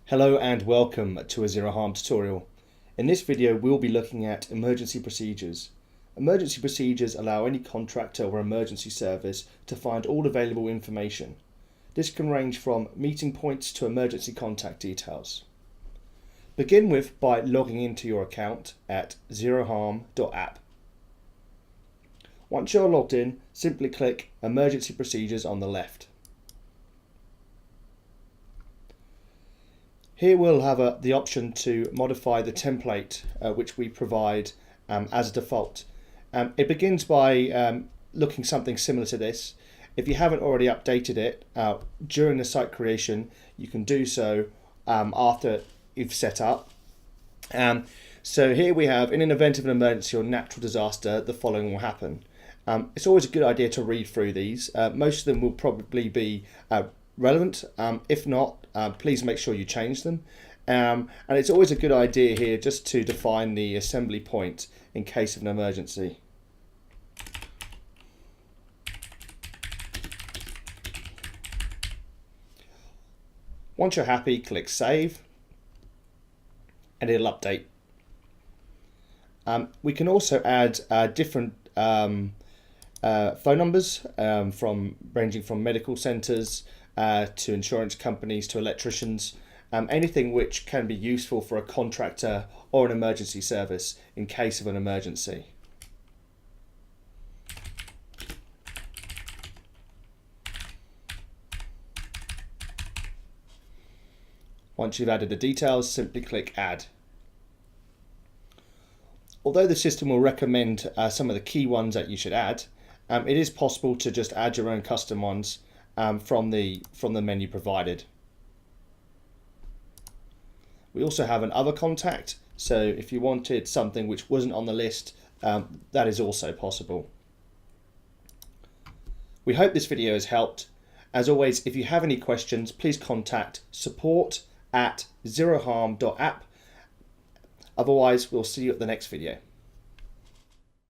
Hello and welcome to a Zero Harm tutorial. In this video we'll be looking at emergency procedures. Emergency procedures allow any contractor or emergency service to find all available information. This can range from meeting points to emergency contact details. Begin by logging into your account at zeroharm.app. Once you're logged in, simply click Emergency Procedures on the left. Here we'll have the option to modify the template which we provide as a default. It begins by looking something similar to this. If you haven't already updated it during the site creation, you can do so after you've set up. So here we have, in an event of an emergency or natural disaster, the following will happen. It's always a good idea to read through these. Most of them will probably be relevant. If not, please make sure you change them. And it's always a good idea here just to define the assembly point in case of an emergency. Once you're happy, click Save and it'll update. We can also add different phone numbers ranging from medical centres to insurance companies to electricians, anything which can be useful for a contractor or an emergency service in case of an emergency. Once you've added the details, simply click Add. Although the system will recommend some of the key ones that you should add, it is possible to just add your own custom ones from the menu provided. We also have an other contact, so if you wanted something which wasn't on the list, that is also possible. We hope this video has helped. As always, if you have any questions, please contact support@zeroharm.app. Otherwise, we'll see you at the next video.